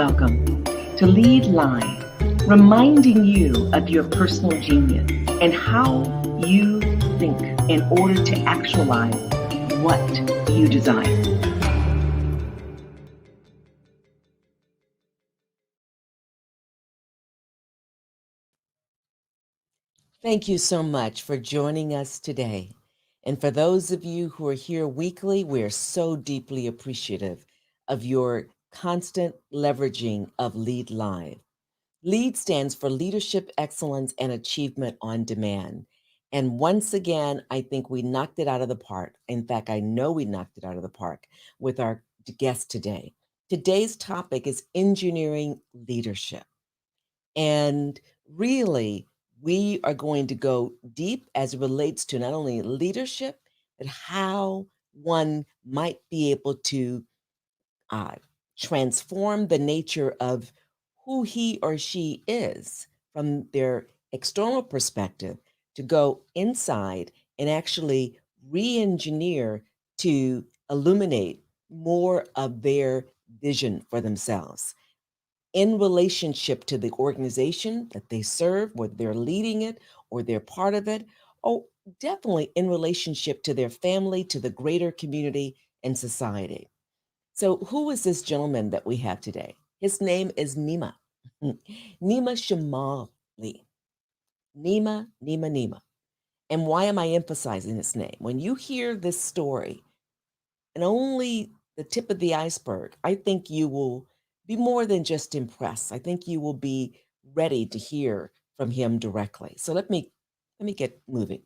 welcome to Lead Live, reminding you of your personal genius and how you think in order to actualize what you desire. Thank you so much for joining us today. And for those of you who are here weekly, we're so deeply appreciative of your constant leveraging of Lead Live. LEAD stands for Leadership Excellence and Achievement on Demand. And once again, I think we knocked it out of the park. In fact, I know we knocked it out of the park with our guest today. Today's topic is engineering leadership. And really, we are going to go deep as it relates to not only leadership, but how one might be able to uh, transform the nature of who he or she is from their external perspective to go inside and actually re engineer to illuminate more of their vision for themselves in relationship to the organization that they serve, whether they're leading it or they're part of it, or definitely in relationship to their family, to the greater community and society. So, who is this gentleman that we have today? His name is Nima. Nima Shamali. Nima. And why am I emphasizing his name? When you hear this story, and only the tip of the iceberg, I think you will be more than just impressed. I think you will be ready to hear from him directly. So let me get moving.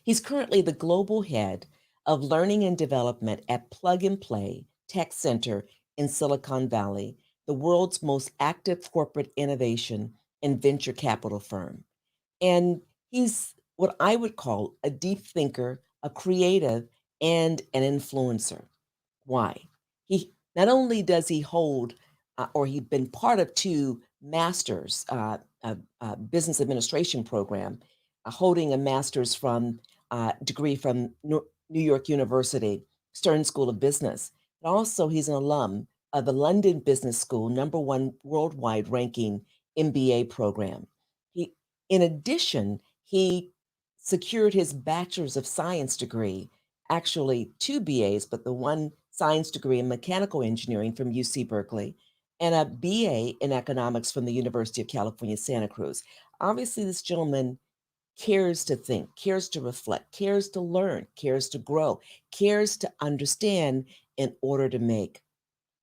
He's currently the global head of learning and development at Plug and Play Tech Center in Silicon Valley, the world's most active corporate innovation and venture capital firm. And he's what I would call a deep thinker, a creative, and an influencer. Why? He not only does he hold or he's been part of two masters business administration program, holding a master's from degree from New York University Stern School of Business. But also, he's an alum of the London Business School #1 worldwide ranking MBA program. He, in addition, he secured his Bachelor's of Science degree, actually two BAs, but the one science degree in mechanical engineering from UC Berkeley, and a BA in economics from the University of California, Santa Cruz. Obviously, this gentleman cares to think, cares to reflect, cares to learn, cares to grow, cares to understand in order to make.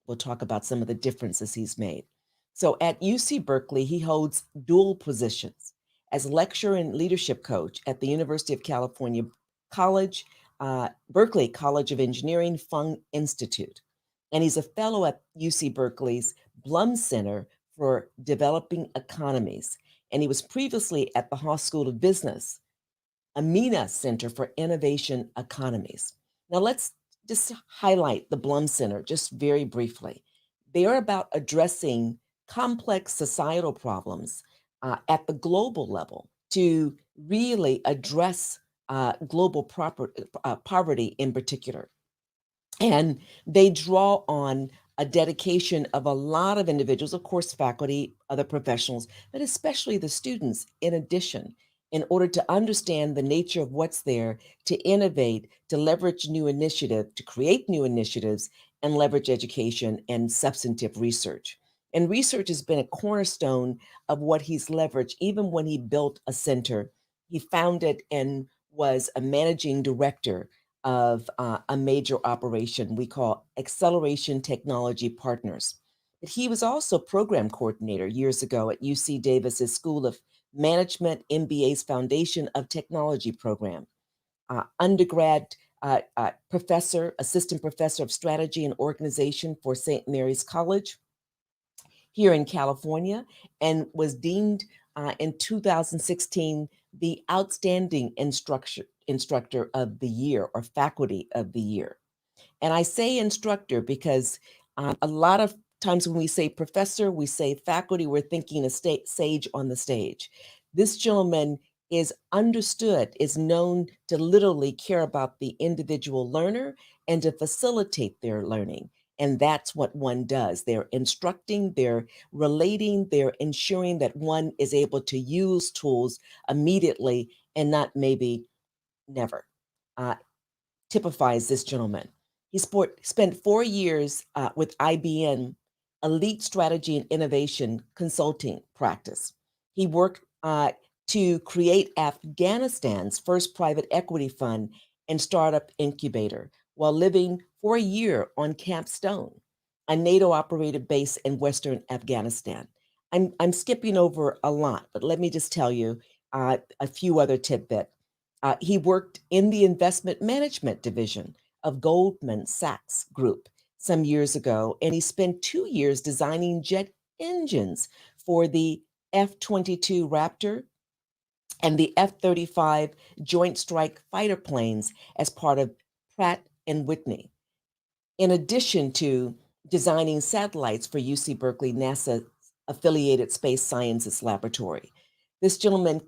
We'll talk about some of the differences he's made. So at UC Berkeley, he holds dual positions as lecturer and leadership coach at the University of California College, Berkeley College of Engineering Fung Institute. And he's a fellow at UC Berkeley's Blum Center for Developing Economies. And he was previously at the Haas School of Business, Amina Center for Innovation Economies. Now let's just highlight the Blum Center just very briefly. They are about addressing complex societal problems at the global level to really address global poverty in particular. And they draw on a dedication of a lot of individuals, of course, faculty, other professionals, but especially the students, in addition, in order to understand the nature of what's there, to innovate, to leverage new initiative, to create new initiatives, and leverage education and substantive research. And research has been a cornerstone of what he's leveraged, even when he built a center. He founded and was a managing director of a major operation we call Acceleration Technology Partners. But he was also program coordinator years ago at UC Davis's School of Management MBA's Foundation of Technology program, undergrad professor, assistant professor of strategy and organization for St. Mary's College here in California, and was deemed in 2016 the Outstanding Instructor of the Year or Faculty of the Year. And I say instructor because a lot of times when we say professor, we say faculty, we're thinking a sage on the stage. This gentleman is understood, is known to literally care about the individual learner and to facilitate their learning And that's what one does. They're instructing, they're relating, they're ensuring that one is able to use tools immediately and not maybe never. Typifies this gentleman. He spent 4 years with IBM Elite Strategy and Innovation Consulting practice. He worked to create Afghanistan's first private equity fund and startup incubator while living for a year on Camp Stone, a NATO operated base in Western Afghanistan. I'm skipping over a lot, but let me just tell you a few other tidbits. He worked in the investment management division of Goldman Sachs Group some years ago, and he spent 2 years designing jet engines for the F-22 Raptor and the F-35 Joint Strike Fighter planes as part of Pratt and Whitney. In addition to designing satellites for UC Berkeley NASA affiliated Space Sciences Laboratory. This gentleman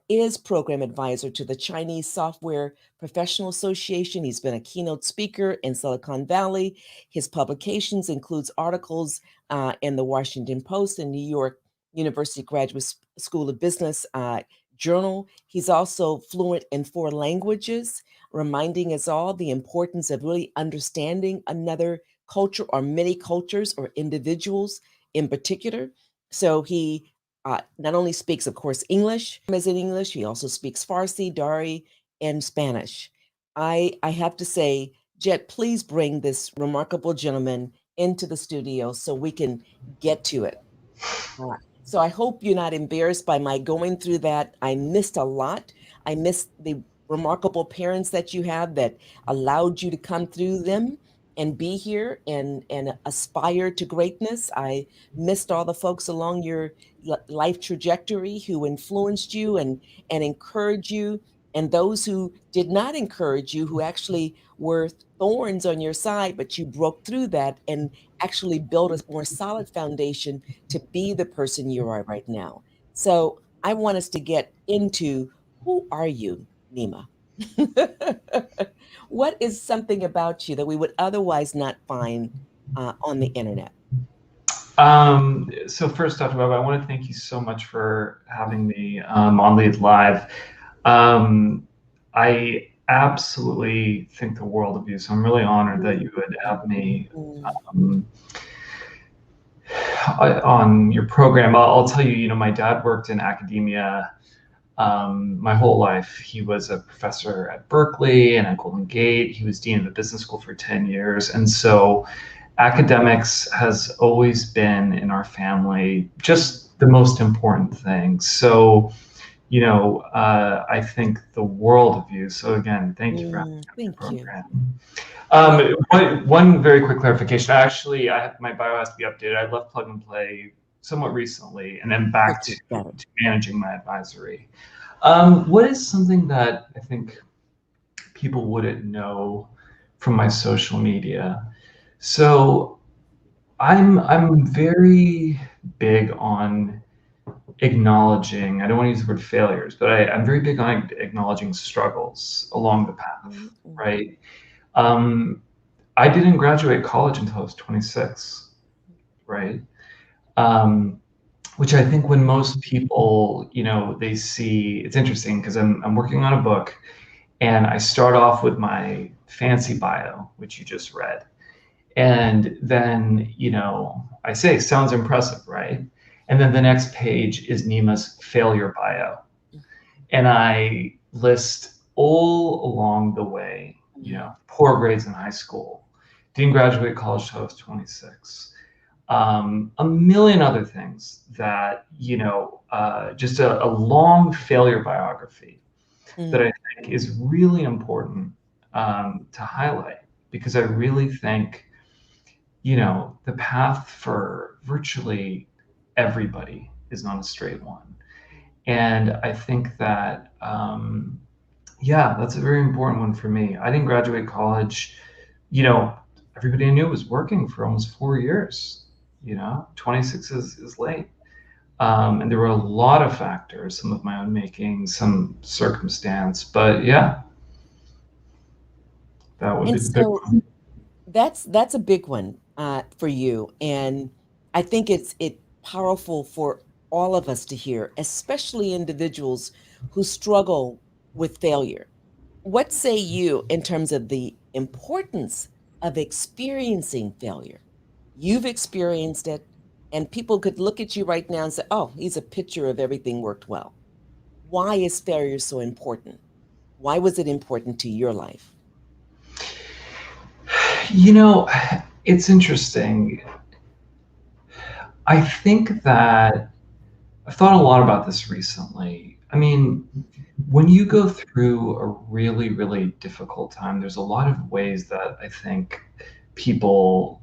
is program advisor to the Chinese Software Professional Association. He's been a keynote speaker in Silicon Valley. His publications includes articles in the Washington Post and New York University Graduate School of Business Journal. He's also fluent in 4 languages, reminding us all the importance of really understanding another culture or many cultures or individuals in particular. So he not only speaks, of course, English, as in English, he also speaks Farsi, Dari, and Spanish. I have to say, Jet, please bring this remarkable gentleman into the studio so we can get to it. So I hope you're not embarrassed by my going through that. I missed a lot. I missed the remarkable parents that you have that allowed you to come through them and be here and aspire to greatness. I missed all the folks along your life trajectory who influenced you and encouraged you, and those who did not encourage you, who actually were thorns on your side, but you broke through that and actually built a more solid foundation to be the person you are right now. So I want us to get into, who are you, Nima? What is something about you that we would otherwise not find on the internet? So first, Dr. Webb, I want to thank you so much for having me on Lead Live. I absolutely think the world of you, so I'm really honored that you would have me on your program. I'll tell you, my dad worked in academia my whole life. He was a professor at Berkeley and at Golden Gate. He was dean of the business school for 10 years. And so academics has always been in our family just the most important thing. So, I think the world of you. So again, thank you for having me on the program. One very quick clarification. Actually, my bio has to be updated. I left Plug and Play somewhat recently and then back to managing my advisory. What is something that I think people wouldn't know from my social media? So I'm very big on acknowledging, I don't want to use the word failures, but I'm very big on acknowledging struggles along the path, right? I didn't graduate college until I was 26, right? Which I think when most people, they see, it's interesting because I'm working on a book and I start off with my fancy bio, which you just read. And then, I say, sounds impressive, right? And then the next page is Nima's failure bio. And I list all along the way, poor grades in high school, didn't graduate college till I was 26. A million other things that, just a long failure biography that I think is really important to highlight, because I really think, the path for virtually everybody is not a straight one. And I think that, that's a very important one for me. I didn't graduate college, everybody I knew was working for almost 4 years. 26 is late. And there were a lot of factors, some of my own making, some circumstance, but that would be the big one. That's a big one. for you. And I think it's powerful for all of us to hear, especially individuals who struggle with failure. What say you in terms of the importance of experiencing failure? You've experienced it, and people could look at you right now and say, oh, he's a picture of everything worked well. Why is failure so important? Why was it important to your life? You know, it's interesting. I think that I've thought a lot about this recently. I mean, when you go through a really, really difficult time, there's a lot of ways that I think people,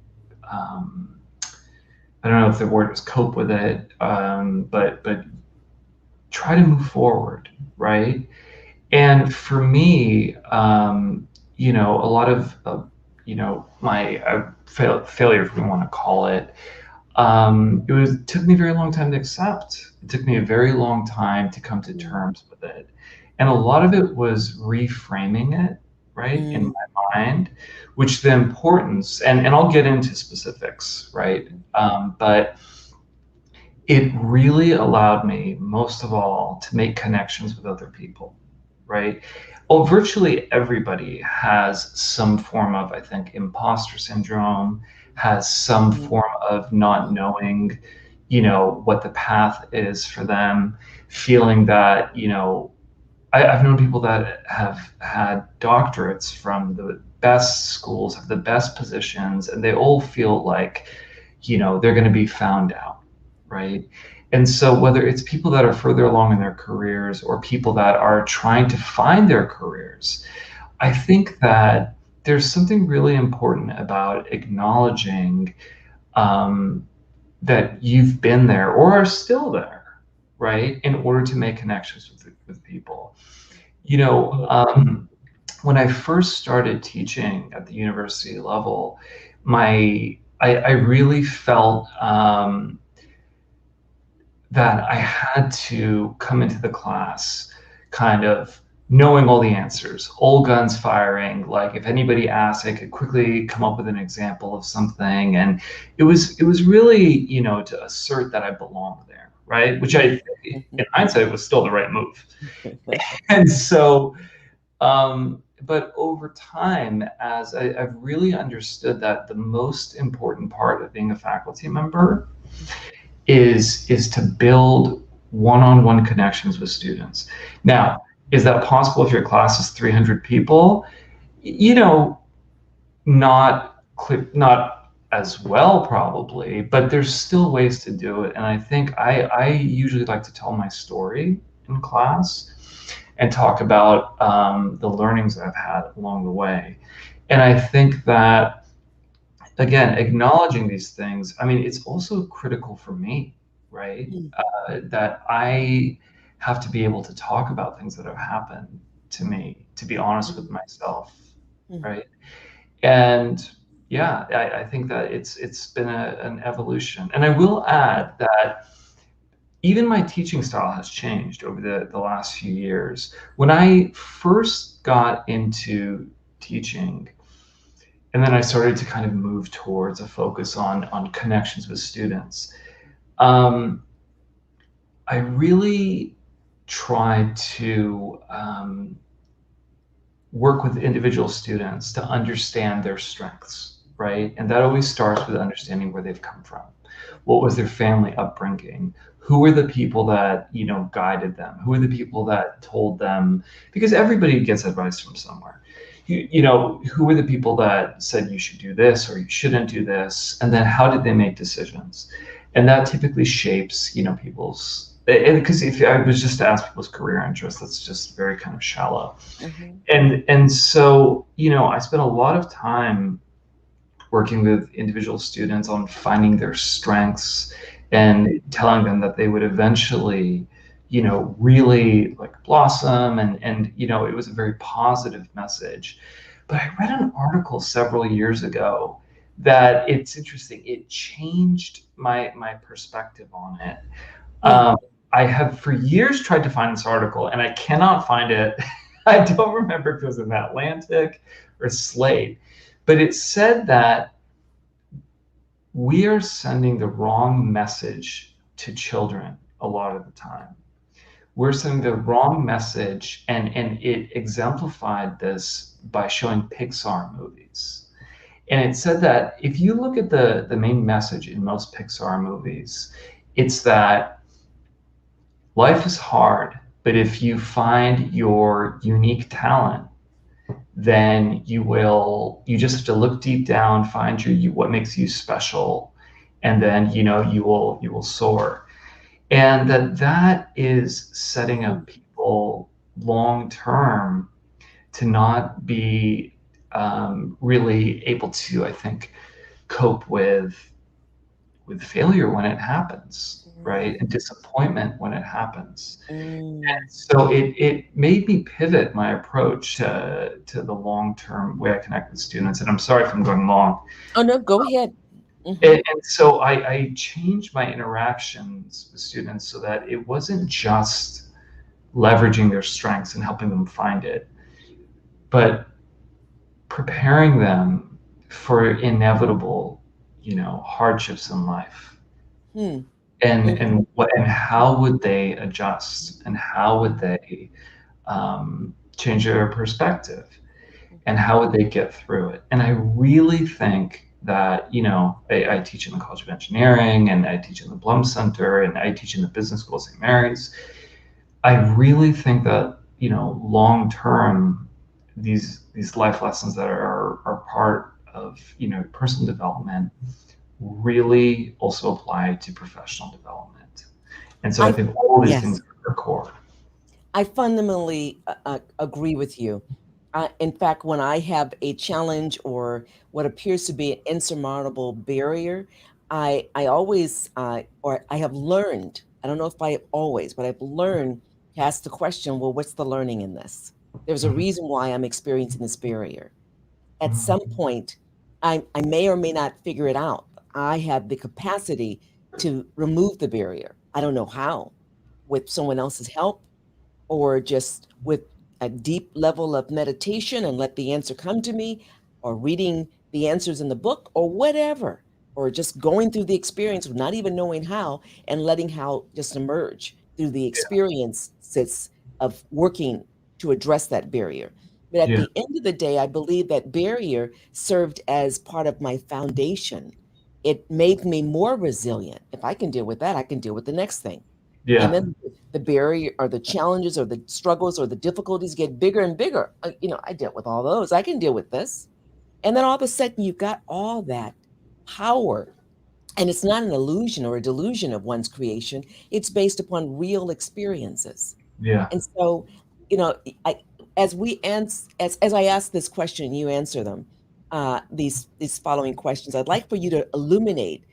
um, I don't know if the word was cope with it, but try to move forward, right? And for me, a lot of, my failure, if we want to call it, it took me a very long time to accept. It took me a very long time to come to terms with it. And a lot of it was reframing it, right, in Mm, my mind, which the importance, and I'll get into specifics, right? But it really allowed me, most of all, to make connections with other people, right? Well, virtually everybody has some form of, I think, imposter syndrome, has some mm, form of not knowing, what the path is for them, feeling that, I've known people that have had doctorates from the best schools, have the best positions, and they all feel like, they're going to be found out, right? And so, whether it's people that are further along in their careers or people that are trying to find their careers, I think that there's something really important about acknowledging um, that you've been there or are still there, right? In order to make connections with people. You know, when I first started teaching at the university level, I really felt that I had to come into the class kind of knowing all the answers, all guns firing. Like if anybody asked, I could quickly come up with an example of something, and it was really, to assert that I belong there, right? Which I, in hindsight, was still the right move. And so, but over time, as I've really understood that the most important part of being a faculty member is to build one-on-one connections with students. Now, is that possible if your class is 300 people? You know, not as well probably, but there's still ways to do it. And I think I usually like to tell my story in class and talk about the learnings that I've had along the way. And I think that, again, acknowledging these things, I mean, it's also critical for me, right? That I have to be able to talk about things that have happened to me, to be honest with myself, right? And yeah, I think that it's been an evolution. And I will add that even my teaching style has changed over the last few years. When I first got into teaching, and then I started to kind of move towards a focus on connections with students. Um, I really tried to work with individual students to understand their strengths, right? And that always starts with understanding where they've come from. What was their family upbringing? Who were the people that, guided them? Who were the people that told them? Because everybody gets advice from somewhere. Who were the people that said you should do this or you shouldn't do this? And then how did they make decisions? And that typically shapes, people's, because if I was just to ask people's career interests, that's just very kind of shallow. And so, I spent a lot of time working with individual students on finding their strengths and telling them that they would eventually, really like blossom, and it was a very positive message. But I read an article several years ago that, it's interesting, it changed my perspective on it. I have for years tried to find this article and I cannot find it. I don't remember if it was in the Atlantic or Slate, but it said that we are sending the wrong message to children a lot of the time. We're sending the wrong message, and it exemplified this by showing Pixar movies. And it said that if you look at the main message in most Pixar movies, it's that life is hard, but if you find your unique talent, then you just have to look deep down, find what makes you special, and then you will soar. And that is setting up people long term to not be really able to, I think, cope with failure when it happens, right? And disappointment when it happens. And so it made me pivot my approach to the long-term way I connect with students. And I'm sorry if I'm going long. Oh, no, go ahead. And so I changed my interactions with students so that it wasn't just leveraging their strengths and helping them find it, but preparing them for inevitable, hardships in life. And how would they adjust, and how would they change their perspective, and how would they get through it? And I really think that, I teach in the College of Engineering, and I teach in the Blum Center, and I teach in the business school at St. Mary's. I really think that, long term, these life lessons that are part of, personal development really also apply to professional development. And so I think all these things are core. I fundamentally agree with you. In fact, when I have a challenge or what appears to be an insurmountable barrier, I always, or I have learned, I don't know if I have always, but I've learned to ask the question, well, what's the learning in this? There's a reason why I'm experiencing this barrier. At some point, I may or may not figure it out. I have the capacity to remove the barrier. I don't know how, with someone else's help, or just with a deep level of meditation and let the answer come to me, or reading the answers in the book, or whatever, or just going through the experience of not even knowing how, and letting how just emerge through the experiences of working to address that barrier. But at the end of the day, I believe that barrier served as part of my foundation. It made me more resilient. If I can deal with that, I can deal with the next thing. And then the barrier or the challenges or the struggles or the difficulties get bigger and bigger. I dealt with all those. I can deal with this. And then all of a sudden you've got all that power. And it's not an illusion or a delusion of one's creation. It's based upon real experiences. And so, as I ask this question, you answer them, these following questions, I'd like for you to illuminate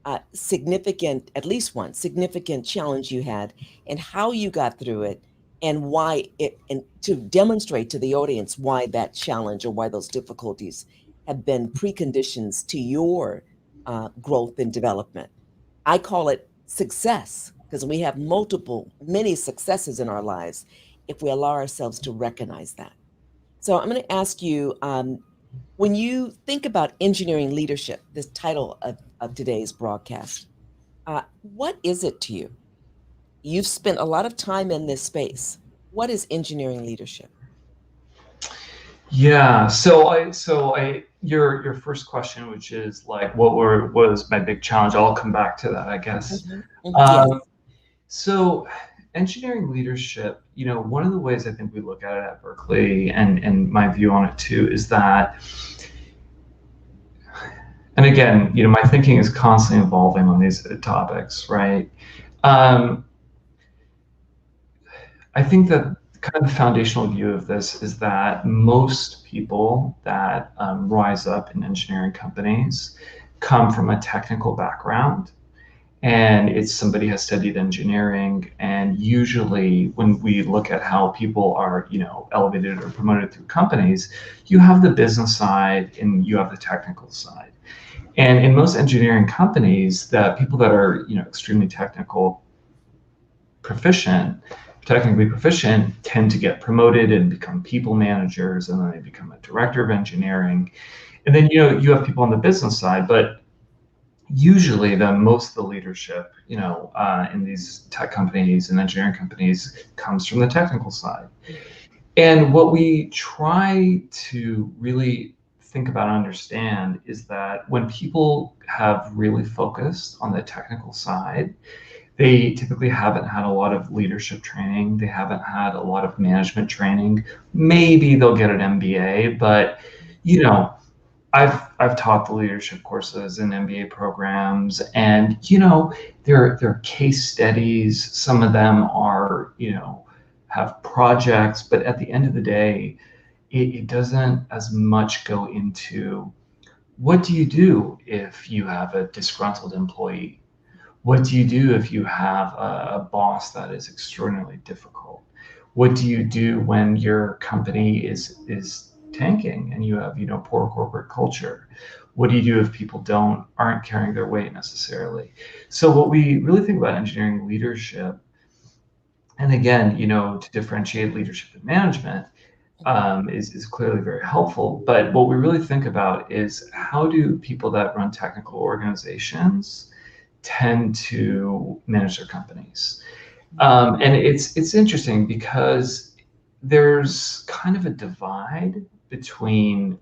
at least one significant challenge you had, and how you got through it, and why and to demonstrate to the audience why that challenge or why those difficulties have been preconditions to your growth and development. I call it success, because we have many successes in our lives if we allow ourselves to recognize that. So I'm going to ask you, when you think about engineering leadership, this title of today's broadcast, what is it to you? You've spent a lot of time in this space. What is engineering leadership? Yeah. Your first question, which is like, what was my big challenge? I'll come back to that, I guess. So engineering leadership, one of the ways I think we look at it at Berkeley, and my view on it too, is that, and again, my thinking is constantly evolving on these topics, right? I think that kind of the foundational view of this is that most people that rise up in engineering companies come from a technical background, and it's somebody has studied engineering. And usually when we look at how people are, elevated or promoted through companies, you have the business side and you have the technical side. And in most engineering companies, the people that are, extremely technically proficient tend to get promoted and become people managers, and then they become a director of engineering. And then, you have people on the business side, but usually most of the leadership, in these tech companies and engineering companies comes from the technical side. And what we try to really think about and understand is that when people have really focused on the technical side, they typically haven't had a lot of leadership training. They haven't had a lot of management training. Maybe they'll get an MBA, but I've taught the leadership courses in MBA programs, and they're case studies. Some of them are have projects, but at the end of the day, it doesn't as much go into what do you do if you have a disgruntled employee? What do you do if you have a boss that is extraordinarily difficult? What do you do when your company is tanking and you have poor corporate culture? What do you do if people aren't carrying their weight necessarily? So what we really think about engineering leadership, and again, to differentiate leadership and management, is clearly very helpful. But what we really think about is how do people that run technical organizations tend to manage their companies. And it's interesting because there's kind of a divide between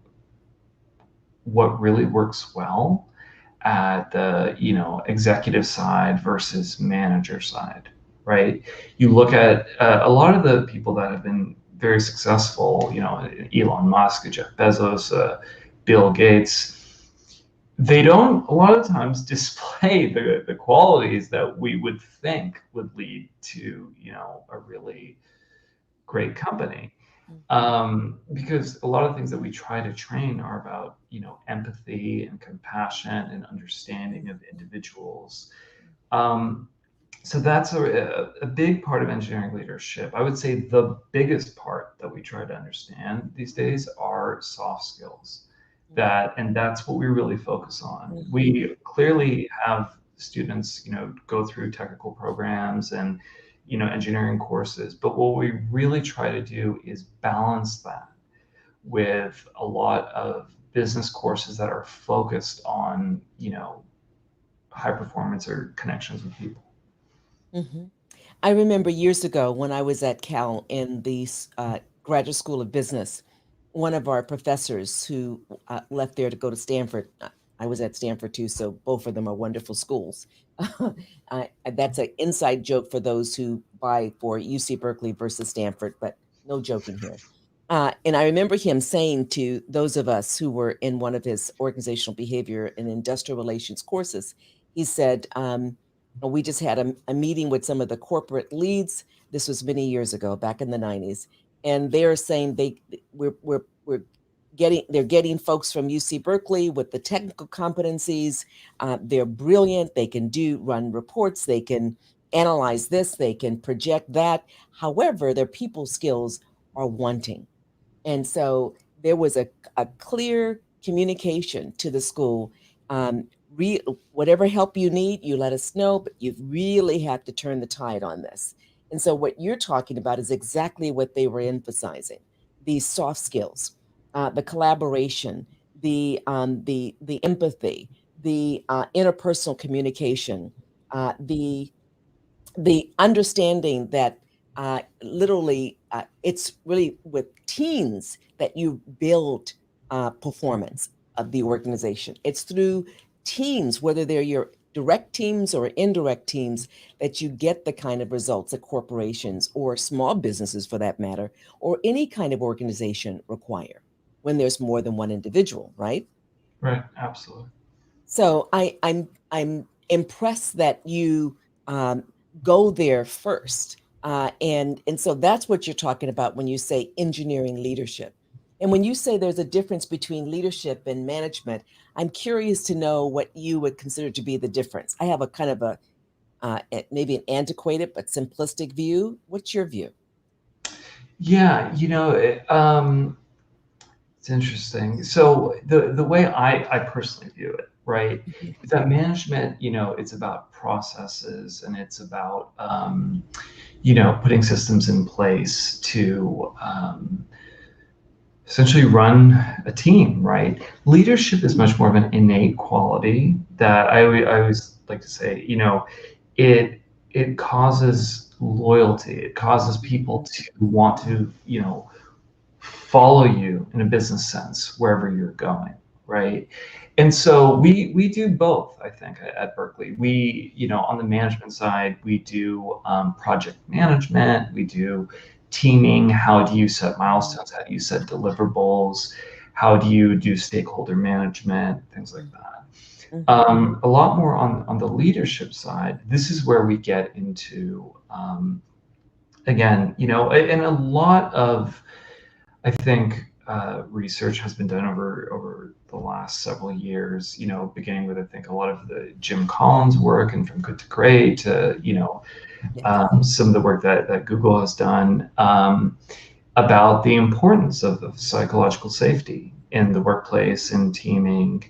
what really works well at the executive side versus manager side, right? You look at a lot of the people that have been very successful, Elon Musk, Jeff Bezos, Bill Gates, they don't a lot of times display the qualities that we would think would lead to a really great company, because a lot of things that we try to train are about empathy and compassion and understanding of individuals. So that's a big part of engineering leadership. I would say the biggest part that we try to understand these days are soft skills. And that's what we really focus on. We clearly have students, go through technical programs and, engineering courses, but what we really try to do is balance that with a lot of business courses that are focused on, high performance or connections with people. I remember years ago when I was at Cal in the Graduate School of Business, one of our professors who left there to go to Stanford. I was at Stanford too, so both of them are wonderful schools. That's an inside joke for those who buy for UC Berkeley versus Stanford, but no joking here. And I remember him saying to those of us who were in one of his organizational behavior and industrial relations courses, he said, we just had a meeting with some of the corporate leads. This was many years ago, back in the 90s. And they're saying they're getting folks from UC Berkeley with the technical competencies. They're brilliant. They can run reports. They can analyze this. They can project that. However, their people skills are wanting. And so there was a clear communication to the school. Whatever help you need, you let us know, but you really have to turn the tide on this. And so what you're talking about is exactly what they were emphasizing: these soft skills, the collaboration, the empathy, the interpersonal communication, the understanding that literally it's really with teams that you build performance of the organization. It's through teams, whether they're your direct teams or indirect teams, that you get the kind of results that corporations or small businesses, for that matter, or any kind of organization require when there's more than one individual, right? Right, absolutely. So I'm impressed that you go there first, and so that's what you're talking about when you say engineering leadership. And when you say there's a difference between leadership and management, I'm curious to know what you would consider to be the difference. I have a kind of maybe an antiquated but simplistic view. What's your view? Yeah, it's interesting. So the way I personally view it, right, is that management, it's about processes, and it's about putting systems in place to essentially run a team, right? Leadership is much more of an innate quality that I always like to say, it causes loyalty. It causes people to want to, follow you in a business sense wherever you're going, right? And so we do both, I think, at Berkeley. We, on the management side, we do project management, we do teaming. How do you set milestones? How do you set deliverables? How do you do stakeholder management? Things like that. A lot more on the leadership side. This is where we get into, again, and a lot of, I think, research has been done over the last several years, beginning with, I think, a lot of the Jim Collins work and From Good to Great to, some of the work that Google has done about the importance of psychological safety in the workplace and teaming.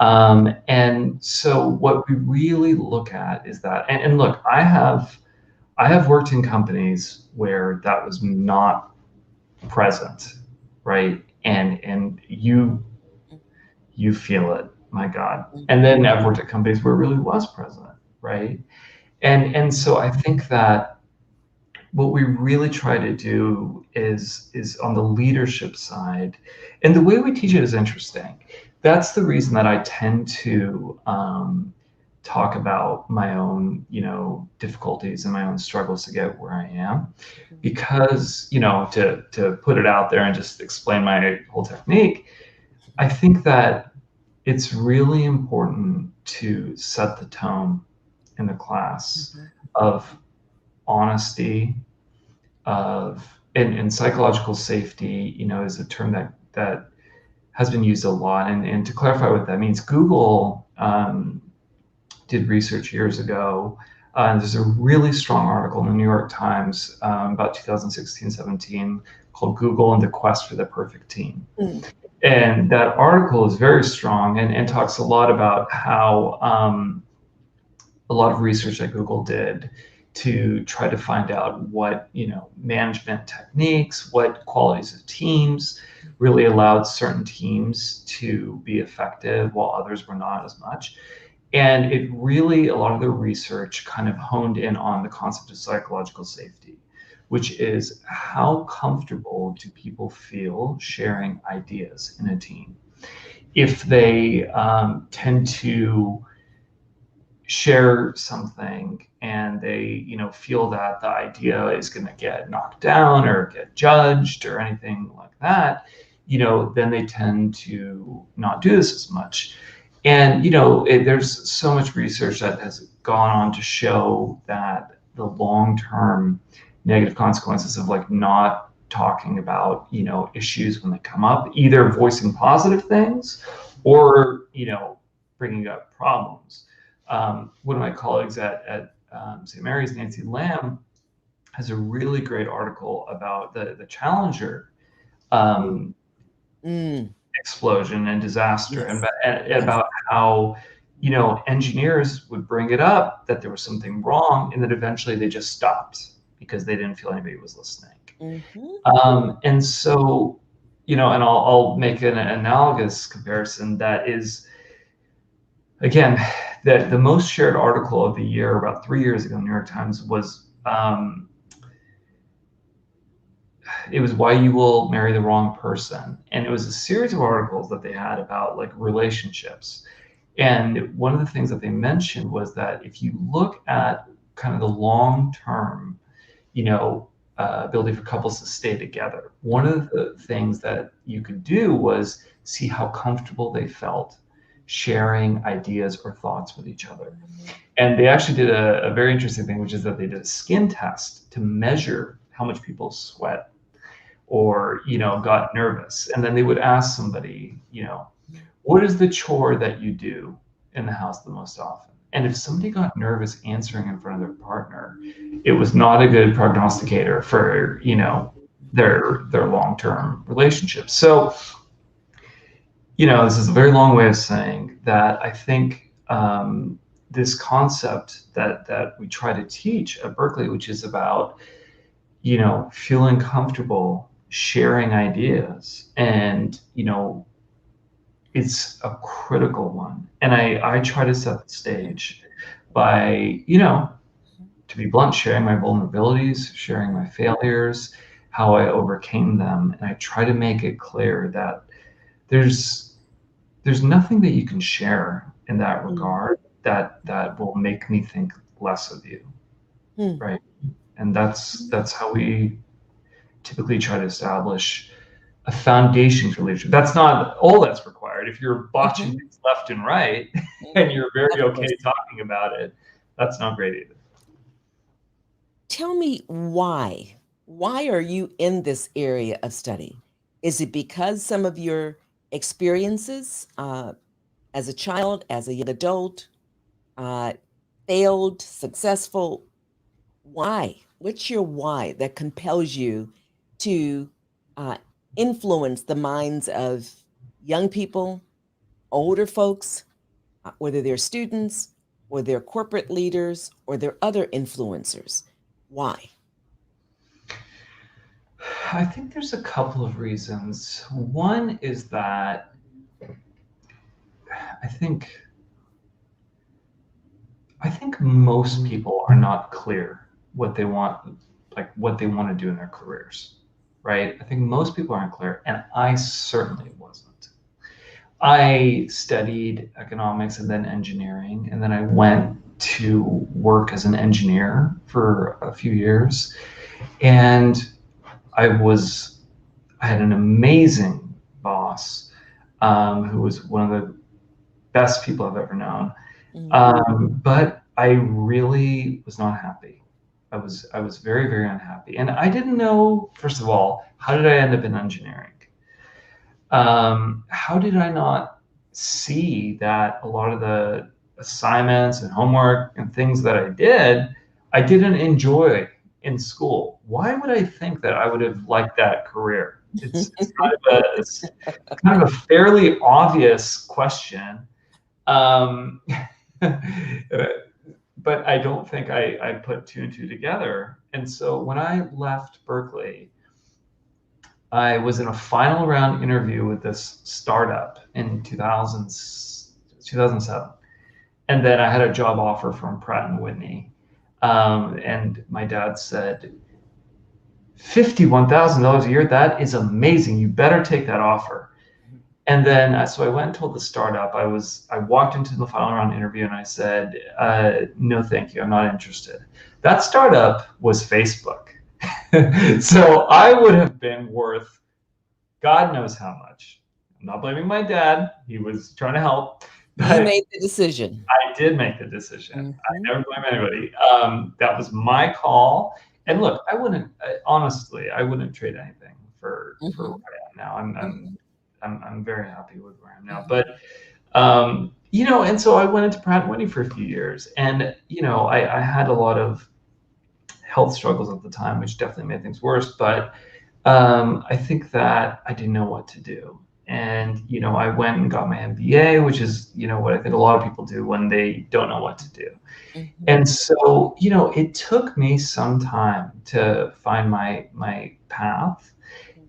And so what we really look at is that, and look, I have worked in companies where that was not present, right? And you feel it, my God. And then I've worked at companies where it really was present, right? And so I think that what we really try to do is on the leadership side, and the way we teach it is interesting. That's the reason that I tend to talk about my own, difficulties and my own struggles to get where I am, because, to put it out there and just explain my whole technique, I think that it's really important to set the tone in the class of honesty, and psychological safety, is a term that has been used a lot. And to clarify what that means, Google did research years ago. And there's a really strong article in the New York Times about 2016-17 called Google and the Quest for the Perfect Team. And that article is very strong and talks a lot about how a lot of research that Google did to try to find out what, management techniques, what qualities of teams really allowed certain teams to be effective while others were not as much. And it really, a lot of the research kind of honed in on the concept of psychological safety, which is how comfortable do people feel sharing ideas in a team? If they tend to share something and they, feel that the idea is going to get knocked down or get judged or anything like that, then they tend to not do this as much. And, there's so much research that has gone on to show that the long-term negative consequences of not talking about, issues when they come up, either voicing positive things or, bringing up problems. One of my colleagues at St. Mary's, Nancy Lamb, has a really great article about the Challenger explosion and disaster, and about how, engineers would bring it up that there was something wrong, and then eventually they just stopped because they didn't feel anybody was listening. And so, and I'll make an analogous comparison that is, again, that the most shared article of the year about 3 years ago in the New York Times was, it was Why You Will Marry the Wrong Person. And it was a series of articles that they had about relationships. And one of the things that they mentioned was that if you look at kind of the long-term, ability for couples to stay together, one of the things that you could do was see how comfortable they felt sharing ideas or thoughts with each other. And they actually did a very interesting thing, which is that they did a skin test to measure how much people sweat or, got nervous. And then they would ask somebody, what is the chore that you do in the house the most often? And if somebody got nervous answering in front of their partner, it was not a good prognosticator for, their long-term relationship. So, this is a very long way of saying that I think this concept that we try to teach at Berkeley, which is about, feeling comfortable sharing ideas. And, it's a critical one. And I try to set the stage by, to be blunt, sharing my vulnerabilities, sharing my failures, how I overcame them. And I try to make it clear that there's nothing that you can share in that regard that will make me think less of you. Right. And that's how we typically try to establish a foundation for leadership. That's not all that's required. If you're botching things left and right and you're very okay talking about it, that's not great either. Tell me why. Why are you in this area of study? Is it because some of your experiences as a child, as a young adult, failed, successful? Why? What's your why that compels you to influence the minds of young people, older folks, whether they're students or they're corporate leaders or they're other influencers? Why? I think there's a couple of reasons. One is that I think most people are not clear what they want to do in their careers, right? I think most people aren't clear, and I certainly wasn't. I studied economics and then engineering, and then I went to work as an engineer for a few years, and I had an amazing boss who was one of the best people I've ever known. But I really was not happy. I was very, very unhappy. And I didn't know, first of all, how did I end up in engineering? How did I not see that a lot of the assignments and homework and things that I didn't enjoy in school? Why would I think that I would have liked that career? It's kind of a fairly obvious question. But I don't think I put two and two together. And so when I left Berkeley, I was in a final round interview with this startup in 2007. And then I had a job offer from Pratt & Whitney. And my dad said, $51,000 a year, that is amazing. You better take that offer. And then, so I went and told the startup, I walked into the final round interview and I said, no, thank you. I'm not interested. That startup was Facebook. So I would have been worth God knows how much. I'm not blaming my dad. He was trying to help. You made the decision. I did make the decision. I never blame anybody. That was my call. And look, honestly, I wouldn't trade anything for where I am now. I'm very happy with where I am now. But, and so I went into Pratt & Whitney for a few years. And, I had a lot of health struggles at the time, which definitely made things worse. But I think that I didn't know what to do. And, I went and got my MBA, which is, what I think a lot of people do when they don't know what to do. And so, it took me some time to find my path.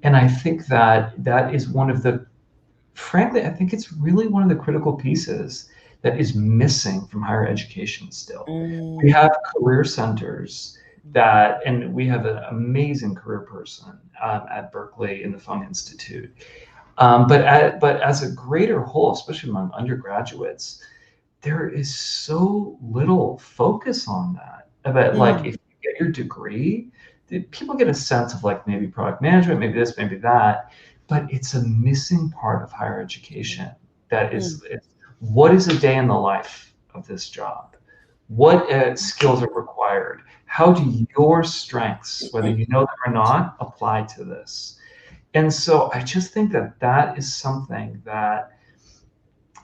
And I think that is frankly, I think it's really one of the critical pieces that is missing from higher education still. We have career centers and we have an amazing career person at Berkeley in the Fung Institute. But as a greater whole, especially among undergraduates, there is so little focus on that. About like, if you get your degree, people get a sense of like maybe product management, maybe this, maybe that, but it's a missing part of higher education. That is, what is a day in the life of this job? What skills are required? How do your strengths, whether you know them or not, apply to this? And so I just think that is something that,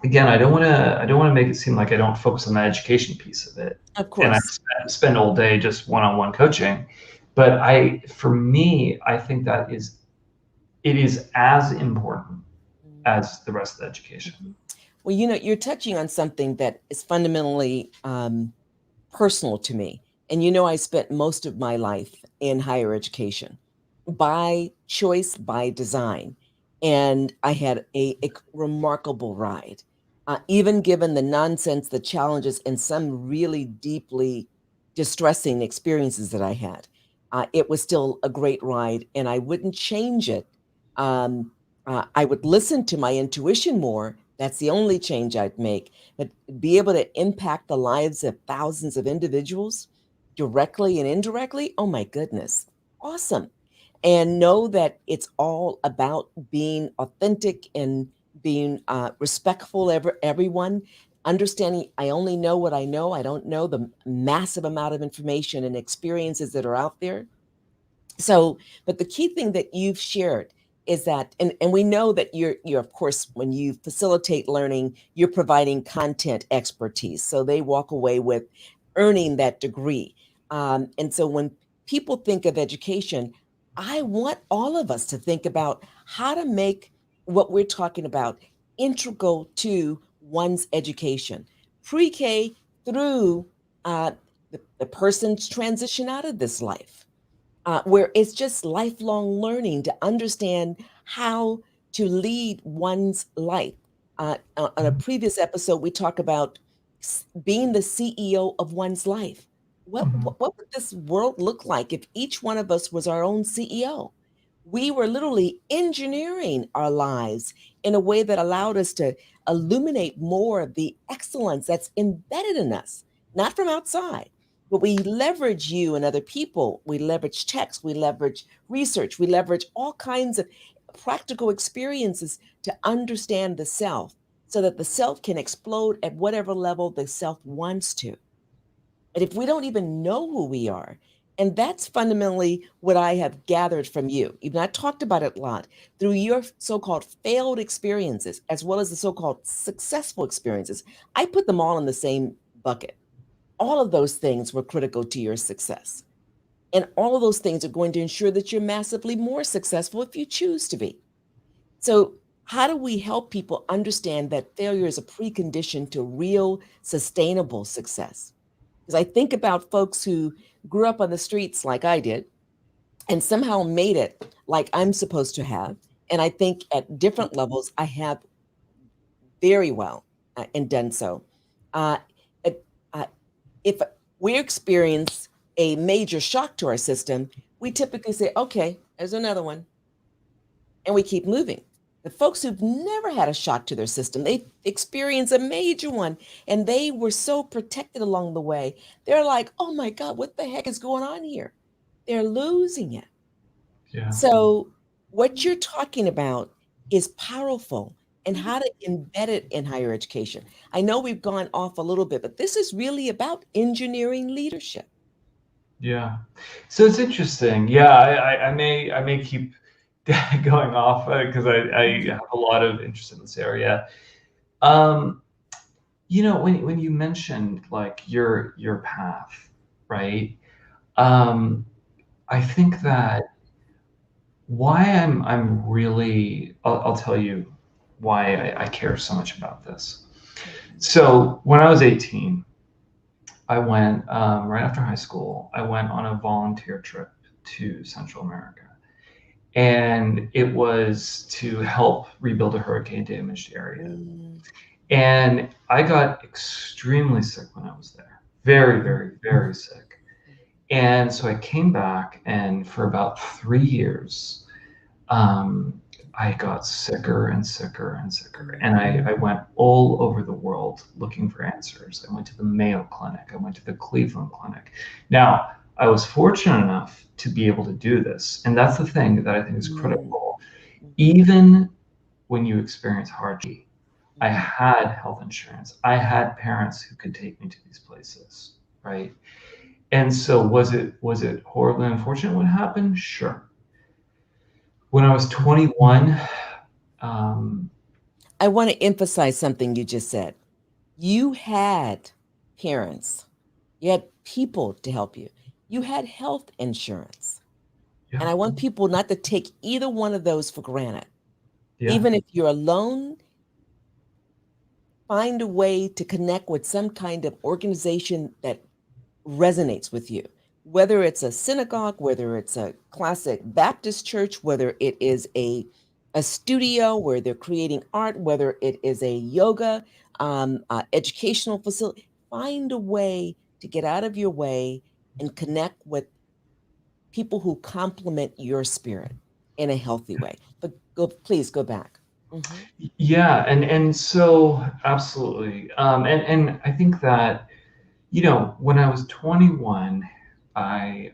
again, I don't want to make it seem like I don't focus on the education piece of it. Of course. And I spend all day just one-on-one coaching. But for me, I think that it is as important as the rest of the education. Well, you're touching on something that is fundamentally personal to me. And I spent most of my life in higher education. by choice, by design. And I had a remarkable ride, even given the nonsense, the challenges, and some really deeply distressing experiences that I had. It was still a great ride, and I wouldn't change it. I would listen to my intuition more. That's the only change I'd make. But be able to impact the lives of thousands of individuals directly and indirectly, oh my goodness, awesome. And know that it's all about being authentic and being respectful of everyone, understanding I only know what I know. I don't know the massive amount of information and experiences that are out there. So, but the key thing that you've shared is that, and we know that you're of course, when you facilitate learning, you're providing content expertise. So they walk away with earning that degree. And so when people think of education, I want all of us to think about how to make what we're talking about integral to one's education, pre-K through the person's transition out of this life, where it's just lifelong learning to understand how to lead one's life. On a previous episode, we talk about being the CEO of one's life. Mhm. What would this world look like if each one of us was our own CEO? We were literally engineering our lives in a way that allowed us to illuminate more of the excellence that's embedded in us, not from outside. But we leverage you and other people. We leverage text, we leverage research, we leverage all kinds of practical experiences to understand the self so that the self can explode at whatever level the self wants to. And if we don't even know who we are, and that's fundamentally what I have gathered from you. You've not talked about it a lot through your so called failed experiences, as well as the so called successful experiences. I put them all in the same bucket. All of those things were critical to your success. And all of those things are going to ensure that you're massively more successful if you choose to be. So, how do we help people understand that failure is a precondition to real sustainable success? Because I think about folks who grew up on the streets like I did and somehow made it like I'm supposed to have. And I think at different levels, I have very well and done so. Uh, it- uh, if we experience a major shock to our system, we typically say, okay, there's another one, and we keep moving. The folks who've never had a shock to their system, they experience a major one, and they were so protected along the way. They're like, oh my God, what the heck is going on here? They're losing it. Yeah. So, what you're talking about is powerful and how to embed it in higher education. I know we've gone off a little bit, but this is really about engineering leadership. Yeah. So it's interesting. Yeah, I may keep going off because I Mhm. have a lot of interest in this area. Um, when you mentioned like your path, right? Um, I think that why I'm really I'll tell you why I care so much about this. So when I was 18, I went right after high school. I went on a volunteer trip to Central America, and it was to help rebuild a hurricane damaged area. Mm, And I got extremely sick when I was there. Very, very, very sick. And so I came back, and for about 3 years, um, I got sicker and sicker and sicker. And I went all over the world looking for answers. I went to the Mayo Clinic, I went to the Cleveland Clinic. Now, I was fortunate enough to be able to do this. And that's the thing that I think is mm, critical. mhm, Even when you experience hardship, I mhm. had health insurance. I had parents who could take me to these places, right? And so was it horribly unfortunate what happened? Sure. When I was 21, um, I want to emphasize something you just said. You had parents, you had people to help you, you had health insurance. yeah, And I want people not to take either one of those for granted. yeah, Even if you're alone, find a way to connect with some kind of organization that resonates with you. whether it's a synagogue, whether it's a classic Baptist church, whether it is a studio where they're creating art, whether it is a yoga educational facility, find a way to get out of your way and connect with people who complement your spirit in a healthy way. But please go back. Mm-hmm. Yeah, and so absolutely. And I think that, when I was 21, I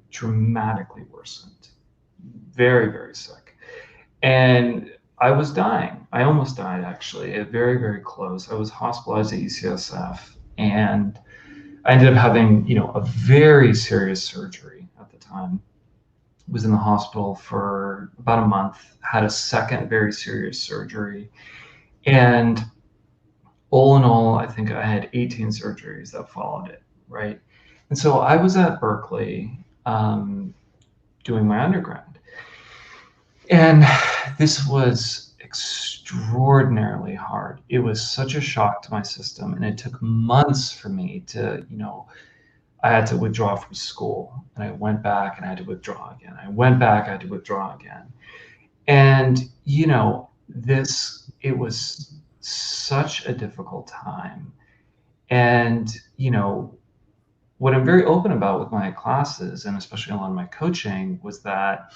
dramatically worsened, very, very sick. And I was dying. I almost died, actually, very, very close. I was hospitalized at UCSF, and I ended up having, a very serious surgery at the time. Was in the hospital for about a month, had a second very serious surgery. And all in all, I think I had 18 surgeries that followed it, right? And so I was at Berkeley doing my undergrad. And this was extraordinarily hard. It was such a shock to my system. And it took months for me to, I had to withdraw from school. And I went back and I had to withdraw again. I went back, I had to withdraw again. And, it was such a difficult time. And, what I'm very open about with my classes, and especially a lot of my coaching, was that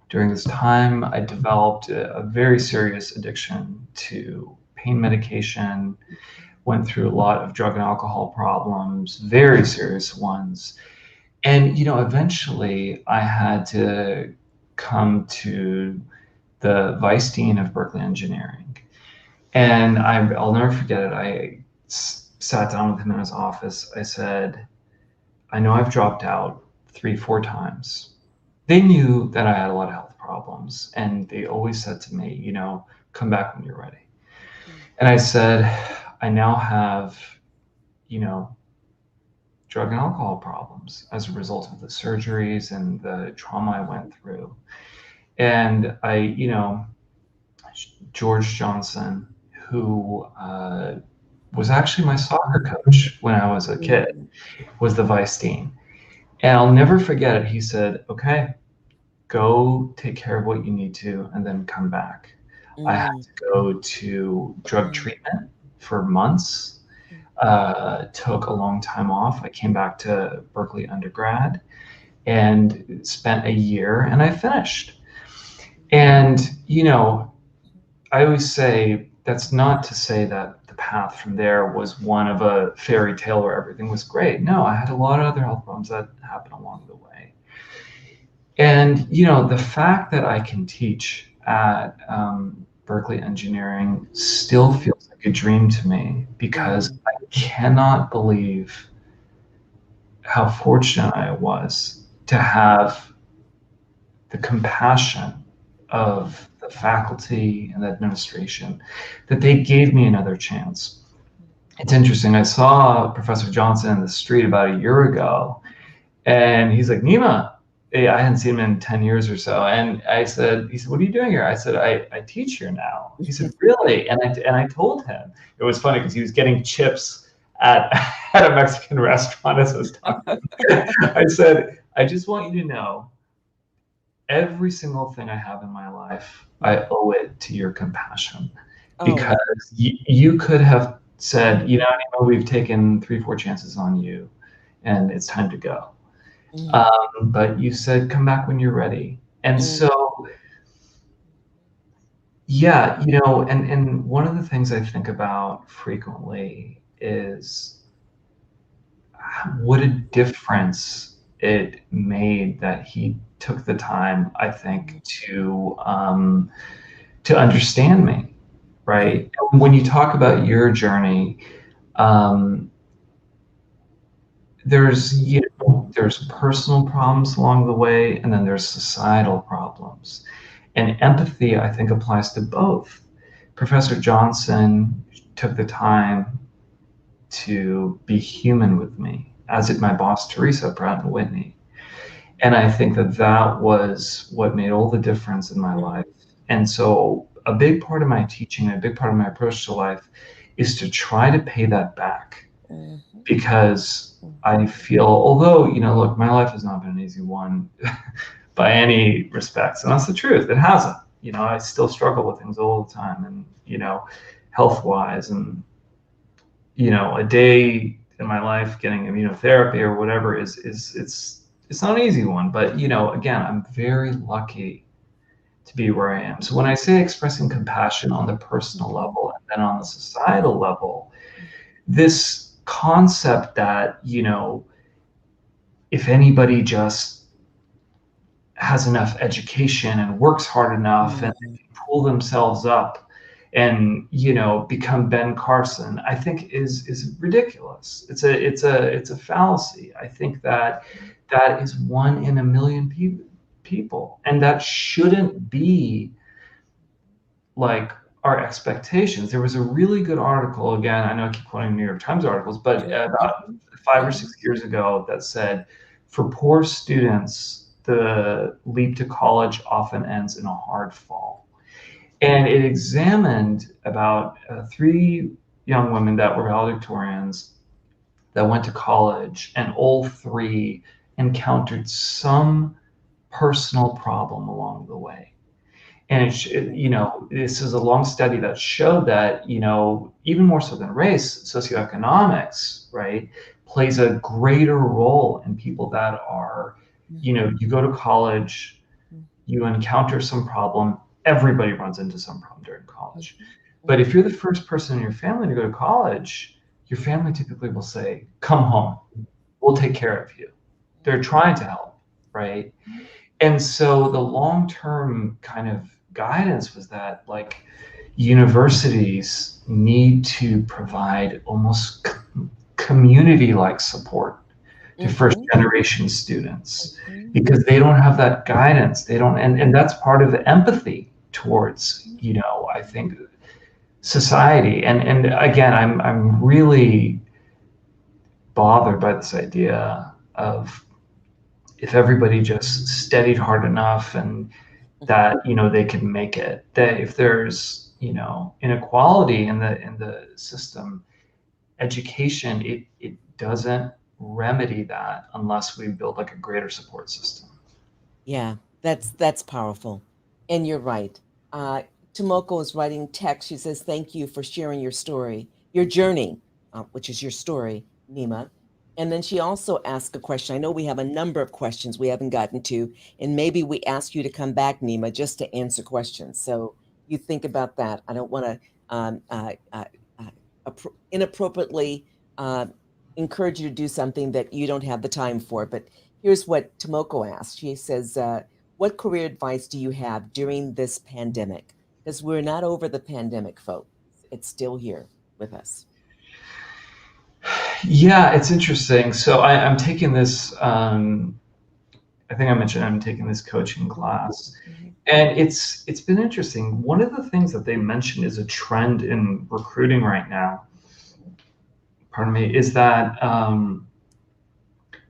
during this time, I developed a very serious addiction to pain medication, went through a lot of drug and alcohol problems, very serious ones. And, eventually I had to come to the vice dean of Berkeley Engineering. And I'll never forget it. I sat down with him in his office. I said, I know I've dropped out 3-4 times. They knew that I had a lot of health problems, and they always said to me, come back when you're ready. And I said, I now have, drug and alcohol problems as a result of the surgeries and the trauma I went through. And George Johnson, who was actually my soccer coach when I was a kid, was the vice dean. And I'll never forget it. He said, okay, go take care of what you need to and then come back. I had to go to drug treatment for months. Took a long time off. I came back to Berkeley undergrad and spent a year, and I finished. And, I always say that's not to say that the path from there was one of a fairy tale where everything was great. No, I had a lot of other health problems that happened along the way. And, the fact that I can teach at Berkeley Engineering still feels like a dream to me, because I cannot believe how fortunate I was to have the compassion of the faculty and the administration, that they gave me another chance. It's interesting. I saw Professor Johnson in the street about a year ago, and he's like, Nima. I hadn't seen him in 10 years or so. And he said, what are you doing here? I said, I teach here now. He said, really? And I told him. It was funny because he was getting chips at a Mexican restaurant as I was talking. I said, I just want you to know, every single thing I have in my life, I owe it to your compassion. Because you could have said, we've taken 3-4 chances on you, and it's time to go. But you said, come back when you're ready. And so, yeah, and one of the things I think about frequently is what a difference it made that he took the time, I think, to understand me, right? When you talk about your journey, there's personal problems along the way, and then there's societal problems. And empathy, I think, applies to both. Professor Johnson took the time to be human with me, as did my boss, Teresa Bratton Whitney. And I think that was what made all the difference in my life. And so a big part of my teaching, a big part of my approach to life, is to try to pay that back. Because I feel, although, look, my life has not been an easy one by any respects, and that's the truth. It hasn't. I still struggle with things all the time, and health-wise, and a day in my life getting immunotherapy or whatever it's not an easy one. But again, I'm very lucky to be where I am. So when I say expressing compassion on the personal level and then on the societal level, this concept that if anybody just has enough education and works hard enough and they can pull themselves up and become Ben Carson, I think is ridiculous. It's a fallacy. I think that is 1 in a million people, and that shouldn't be like our expectations. There was a really good article, again, I know I keep quoting New York Times articles, but about 5 or 6 years ago, that said, for poor students, the leap to college often ends in a hard fall. And it examined about 3 young women that were valedictorians that went to college, and all 3 encountered some personal problem along the way. And this is a long study that showed that, even more so than race, socioeconomics, right, plays a greater role in people that are, you go to college, you encounter some problem. Everybody runs into some problem during college. But if you're the first person in your family to go to college, your family typically will say, come home, we'll take care of you. They're trying to help, right? And so the long-term kind of guidance was that, like, universities need to provide almost community-like support to first generation students, because they don't have that guidance. They don't, and that's part of the empathy towards, I think, society. And again, I'm really bothered by this idea of, if everybody just studied hard enough and that they can make it, that if there's inequality in the system, education, it doesn't remedy that unless we build like a greater support system. Yeah, that's powerful. And you're right. Tomoko is writing text. She says, thank you for sharing your story, your journey, which is your story, Nima. And then she also asked a question. I know we have a number of questions we haven't gotten to, and maybe we ask you to come back, Nima, just to answer questions. So you think about that. I don't want to inappropriately encourage you to do something that you don't have the time for. But here's what Tomoko asked. She says, what career advice do you have during this pandemic? Because we're not over the pandemic, folks. It's still here with us. Yeah, it's interesting. So I'm taking this, I think I mentioned I'm taking this coaching class. And it's been interesting. One of the things that they mentioned is a trend in recruiting right now, pardon me, is that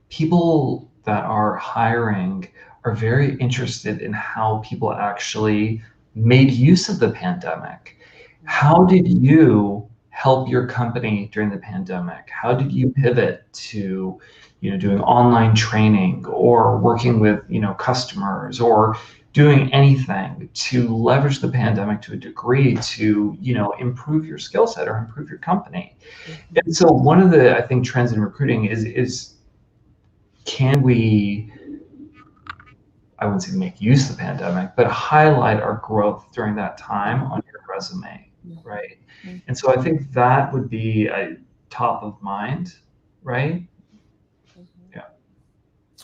people that are hiring are very interested in how people actually made use of the pandemic. How did you help your company during the pandemic? How did you pivot to, doing online training or working with, customers, or doing anything to leverage the pandemic to a degree to, improve your skill set or improve your company? And so one of the, I think, trends in recruiting is can we, I wouldn't say make use of the pandemic, but highlight our growth during that time on your resume, right? And so I think that would be a top of mind, right? Yeah.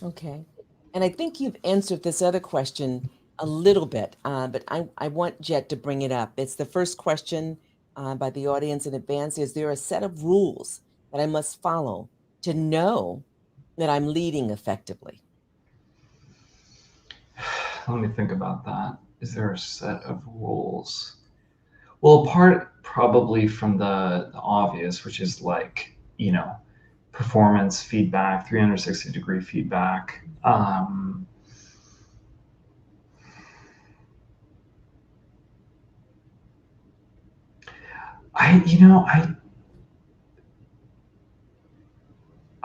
Okay. And I think you've answered this other question a little bit, but I want Jet to bring it up. It's the first question by the audience in advance. Is there a set of rules that I must follow to know that I'm leading effectively? Let me think about that. Is there a set of rules? Well, apart probably from the obvious, which is like, performance feedback, 360-degree feedback.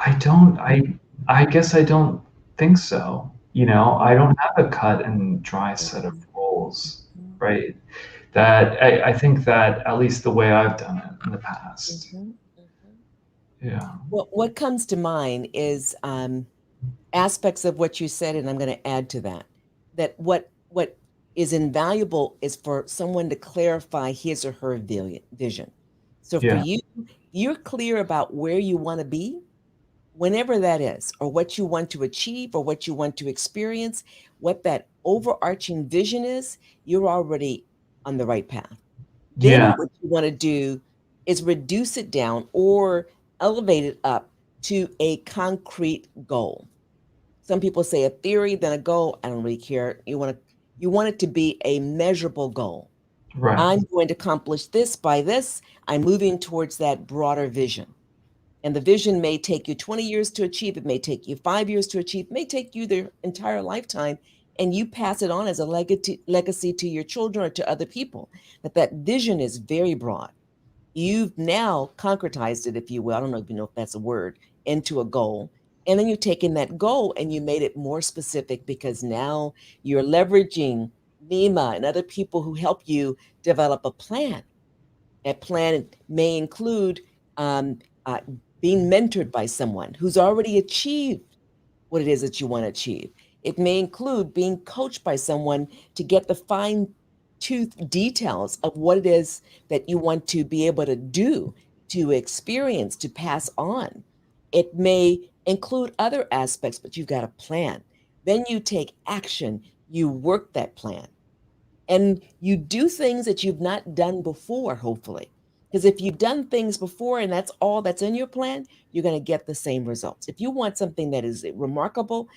I guess I don't think so. You know, I don't have a cut and dry set of rules, Mhm, right? That I think that at least the way I've done it in the past. mhm, mhm. Yeah. Well, what comes to mind is aspects of what you said, and I'm going to add to that. That what is invaluable is for someone to clarify his or her vision. So for Yeah. you, you're clear about where you want to be, whenever that is, or what you want to achieve, or what you want to experience, what that overarching vision is, you're already on the right path. Then Yeah. what you want to do is reduce it down or elevate it up to a concrete goal. Some people say a theory, then a goal. I don't really care. You want it to be a measurable goal. Right. I'm going to accomplish this by this. I'm moving towards that broader vision. And the vision may take you 20 years to achieve. It may take you 5 years to achieve. It may take you their entire lifetime. And you pass it on as a legacy to your children or to other people. That vision is very broad. You've now concretized it, if you will. I don't know if you know if that's a word, into a goal. And then you've taken that goal and you made it more specific because now you're leveraging Nima and other people who help you develop a plan. That plan may include um, uh, being mentored by someone who's already achieved what it is that you want to achieve. It may include being coached by someone to get the fine tooth details of what it is that you want to be able to do, to experience, to pass on. It may include other aspects, but you've got a plan. Then you take action, you work that plan, and you do things that you've not done before, hopefully. Because if you've done things before and that's all that's in your plan, you're going to get the same results. If you want something that is remarkable,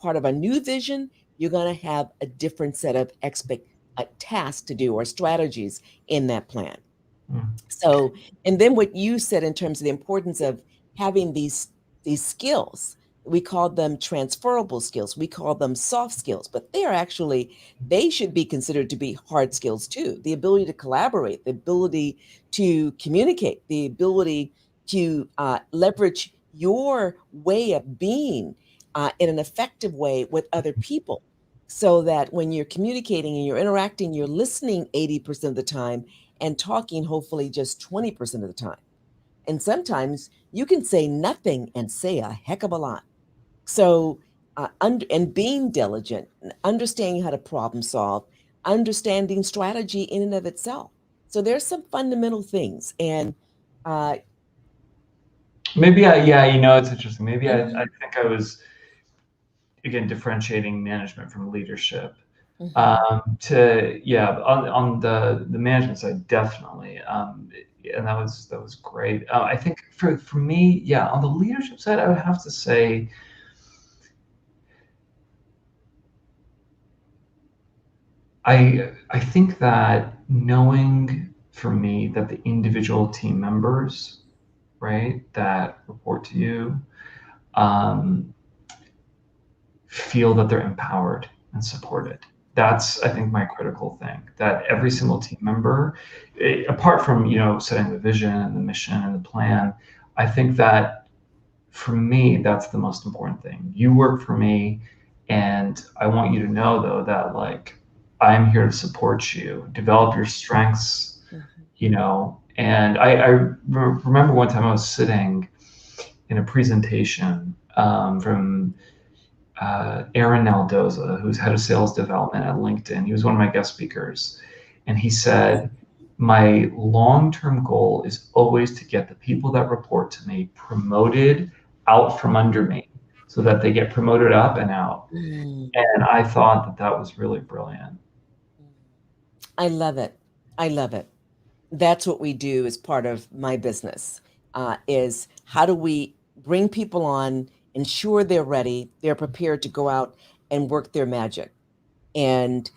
part of a new vision, you're going to have a different set of tasks to do or strategies in that plan. Mm. So, and then what you said in terms of the importance of having these skills, we call them transferable skills. We call them soft skills, but they should be considered to be hard skills too. The ability to collaborate, the ability to communicate, the ability to leverage your way of being in an effective way with other people, so that when you're communicating and you're interacting, you're listening 80% of the time and talking hopefully just 20% of the time. And sometimes you can say nothing and say a heck of a lot. So, and being diligent, understanding how to problem solve, understanding strategy in and of itself. So there's some fundamental things. And uh, Maybe yeah, you know, it's interesting. Maybe I mhm, think I was, again, differentiating management from leadership. mhm. To yeah, on the management side, definitely. And that was great. I think for me, yeah, on the leadership side, I would have to say I think that knowing for me that the individual team members, right, that report to you, um, feel that they're empowered and supported. That's, I think, my critical thing. That every single team member, apart from, you know, setting the vision and the mission and the plan, I think that for me, that's the most important thing. You work for me, and I want you to know though that, like, I'm here to support you, develop your strengths, Mhm. you know. And remember one time I was sitting in a presentation from Aaron Naldoza, who's head of sales development at LinkedIn. He was one of my guest speakers. And he said, my long term goal is always to get the people that report to me promoted out from under me so that they get promoted up and out. Mm, And I thought that that was really brilliant. mm. I love it. I love it. That's what we do as part of my business, is how do we bring people on, ensure they're ready, they're prepared to go out and work their magic, and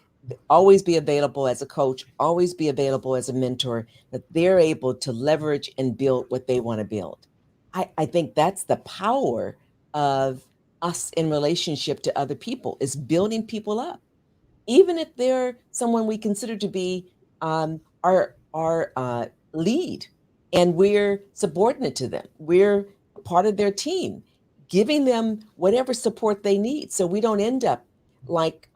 always be available as a coach, always be available as a mentor, that they're able to leverage and build what they want to build. I think that's the power of us in relationship to other people, is building people up, even if they're someone we consider to be our lead, and we're subordinate to them. We're part of their team. giving them whatever support they need, so we don't end up like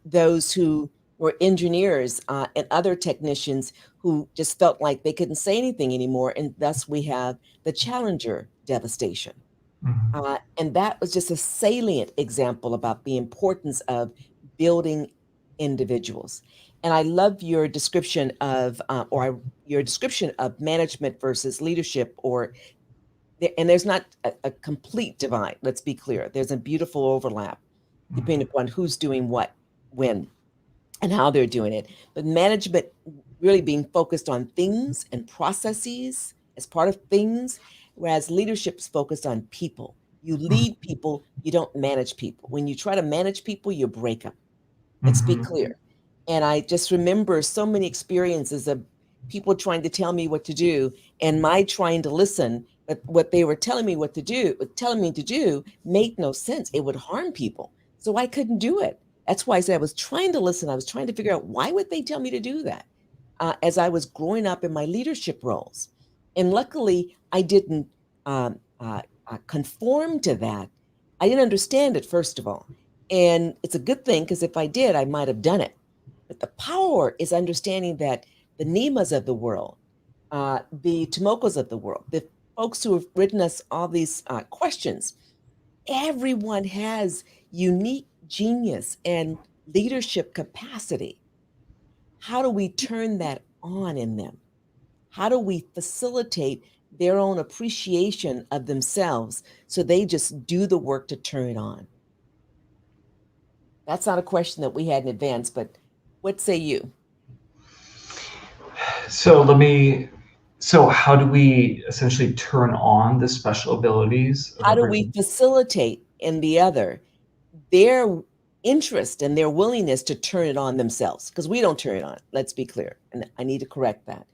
those who were engineers and other technicians who just felt like they couldn't say anything anymore, and thus we have the Challenger devastation. Mhm. And that was just a salient example about the importance of building individuals. And I love your description of, your description of management versus leadership, and there's not a complete divide. Let's be clear. There's a beautiful overlap depending upon who's doing what, when, and how they're doing it. But management really being focused on things and processes as part of things, whereas leadership is focused on people. You lead people, you don't manage people. When you try to manage people, you break them. Let's be Mhm. clear. And I just remember so many experiences of people trying to tell me what to do and my trying to listen, but what they were telling me to do made no sense. It would harm people. So I couldn't do it. That's why I said I was trying to listen. I was trying to figure out why would they tell me to do that as I was growing up in my leadership roles. And luckily, I didn't conform to that. I didn't understand it, first of all. And it's a good thing because if I did, I might have done it. But the power is understanding that the Nimas of the world, the Tomokos of the world, the folks who have written us all these questions, everyone has unique genius and leadership capacity. How do we turn that on in them? How do we facilitate their own appreciation of themselves so they just do the work to turn it on? That's not a question that we had in advance, but what say you? So how do we essentially turn on the special abilities of How do everyone? we facilitate in the other their interest and their willingness to turn it on themselves? Because we don't turn it on. Let's be clear. And I need to correct that.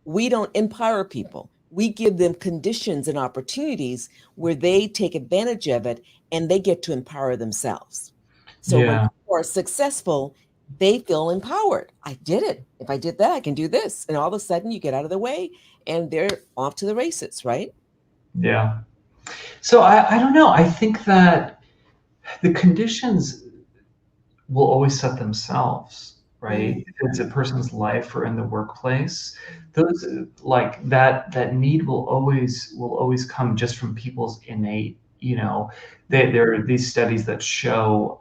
We don't empower people. We give them conditions and opportunities where they take advantage of it and they get to empower themselves. So when Yeah, people are successful, they feel empowered. I did it. If I did that, I can do this. And all of a sudden you get out of the way and they're off to the races, right? yeah. So I don't know. I think that the conditions will always set themselves, right? If it's a person's life or in the workplace, those like that need will always come just from people's innate, there are these studies that show,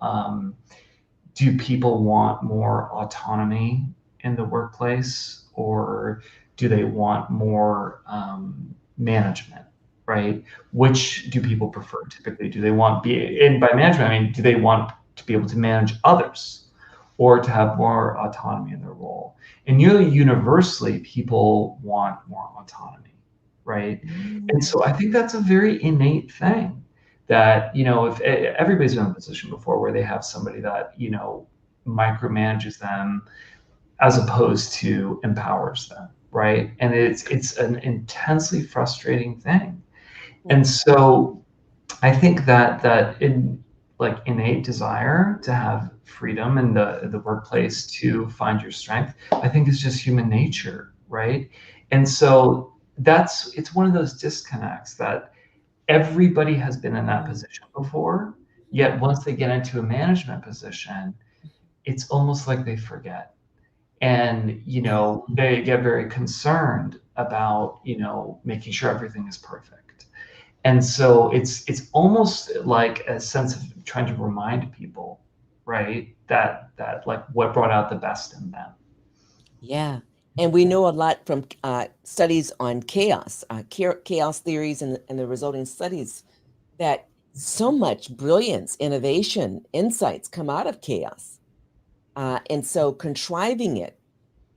do people want more autonomy in the workplace, or do they want more management, right? Which do people prefer typically? Do they want and by management, I mean, do they want to be able to manage others or to have more autonomy in their role? And nearly universally, people want more autonomy, right? And so I think that's a very innate thing that, if everybody's been in a position before where they have somebody that, micromanages them as opposed to empowers them, right? And it's an intensely frustrating thing. And so I think that in like innate desire to have freedom in the workplace to find your strength, I think is just human nature, right? And so it's one of those disconnects that everybody has been in that position before, yet once they get into a management position, it's almost like they forget. And, they get very concerned about, making sure everything is perfect. And so it's almost like a sense of trying to remind people, right, that like what brought out the best in them. Yeah. And we know a lot from studies on chaos, chaos theories, and the resulting studies that so much brilliance, innovation, insights come out of chaos. And so contriving it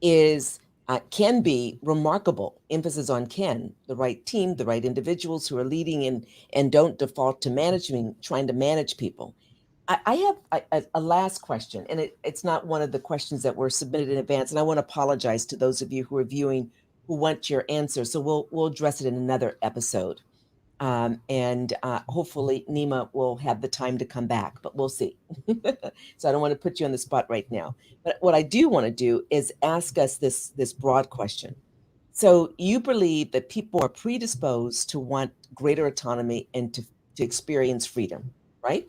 is can be remarkable. Emphasis on can, the right team, the right individuals who are leading and don't default to managing, trying to manage people. I have a last question, and it's not one of the questions that were submitted in advance. And I want to apologize to those of you who are viewing who want your answer. So we'll address it in another episode. And hopefully Nima will have the time to come back, but we'll see. So I don't want to put you on the spot right now. But what I do want to do is ask us this broad question. So you believe that people are predisposed to want greater autonomy and to to experience freedom, right?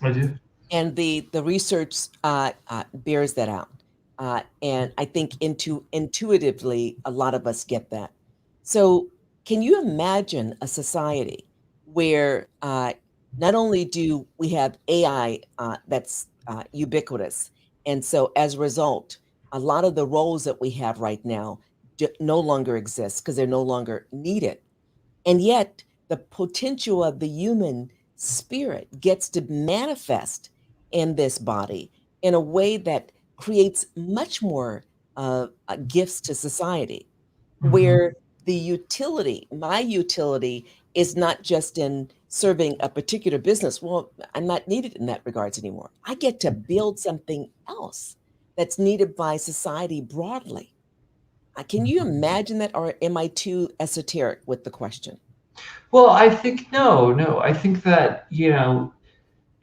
I do. And the research bears that out. And I think intuitively, a lot of us get that. So, can you imagine a society where not only do we have AI that's ubiquitous, and so as a result, a lot of the roles that we have right now no longer exist because they're no longer needed. And yet, the potential of the human spirit gets to manifest in this body in a way that creates much more gifts to society, Mhm. where the utility, my utility, is not just in serving a particular business. Well, I'm not needed in that regards anymore. I get to build something else that's needed by society broadly. Can you imagine that, or am I too esoteric with the question? Well, I think no. I think that,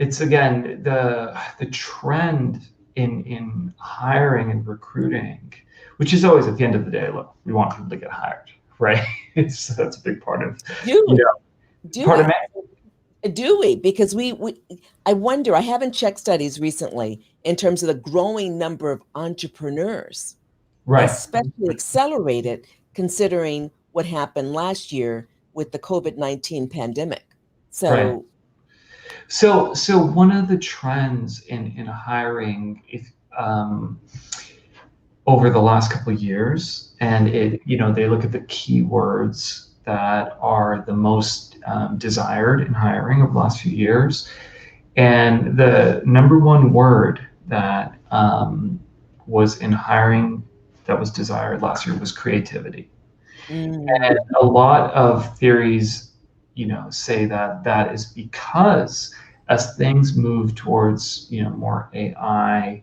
it's again the trend in hiring and recruiting, which is always at the end of the day, look, we want people to get hired, right? That's a big part of, Do you we? know, Do part of we? me. Do we? Because I wonder, I haven't checked studies recently in terms of the growing number of entrepreneurs, Right, especially accelerated considering what happened last year with the COVID-19 pandemic. right. So, So one of the trends in hiring, if over the last couple of years, and they look at the keywords that are the most desired in hiring over the last few years, and the number one word that was in hiring that was desired last year was creativity. And mm, a lot of theories, say that that is because as things move towards, more AI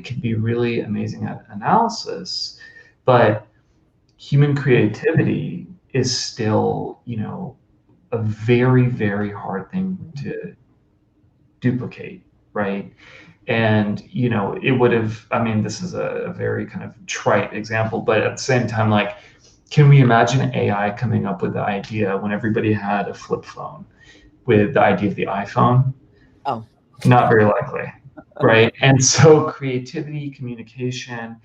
can be really amazing at analysis, but human creativity is still, a very, very hard thing to duplicate, right? And, it would have, I mean, this is a very kind of trite example, but at the same time, like, can we imagine AI coming up with the idea when everybody had a flip phone with the idea of the iPhone? oh, Not very likely, right? And so creativity, communication,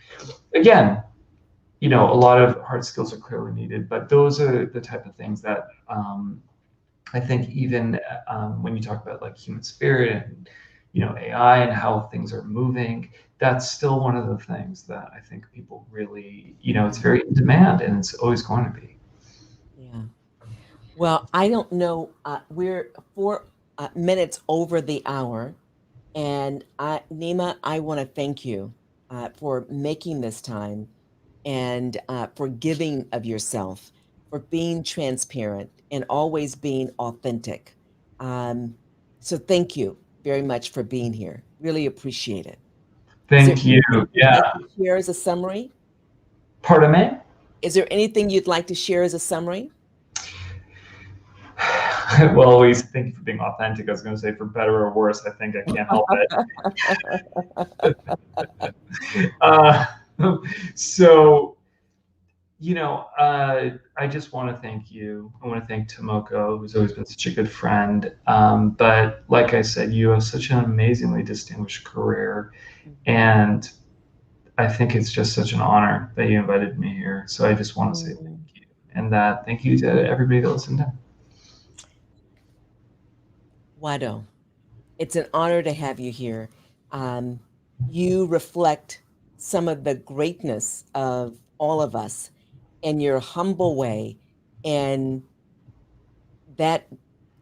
again, a lot of hard skills are clearly needed, but those are the type of things that I think even when you talk about like human spirit and AI and how things are moving, that's still one of the things that I think people really, it's very in demand, and it's always going to be. yeah. Well, I don't know. We're 4 minutes over the hour. And Nima, I want to thank you for making this time and for giving of yourself, for being transparent and always being authentic. Um, so thank you very much for being here. Really appreciate it. Is there Thank you. anything you'd Yeah. like to share as a summary? Pardon me? Is there anything you'd like to share as a summary? Well, always thank you for being authentic. I was going to say for better or worse. I think I can't help it. So, I just want to thank you. I want to thank Tomoko, who's always been such a good friend. But like I said, you have such an amazingly distinguished career. And I think it's just such an honor that you invited me here. So I just want to say thank Mm. you. And thank you to everybody that listened in. Wado, it's an honor to have you here. Um, you reflect some of the greatness of all of us in your humble way. And that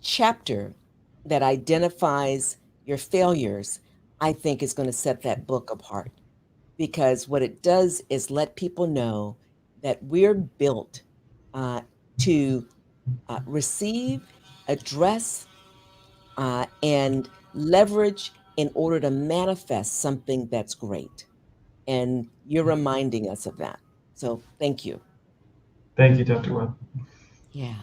chapter that identifies your failures, I think is going to set that book apart, because what it does is let people know that we're built to receive, address, and leverage in order to manifest something that's great. And you're reminding us of that. So thank you. Thank you, Dr. Webb. Yeah.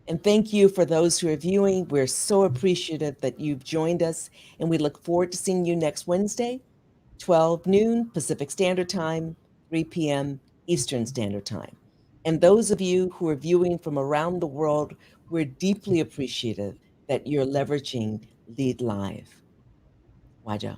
And thank you for those who are viewing. We're so appreciative that you've joined us, and we look forward to seeing you next Wednesday, 12 noon Pacific Standard Time, 3 p.m. Eastern Standard Time. And those of you who are viewing from around the world, We're deeply appreciative that you're leveraging Lead Live. Why, Joe?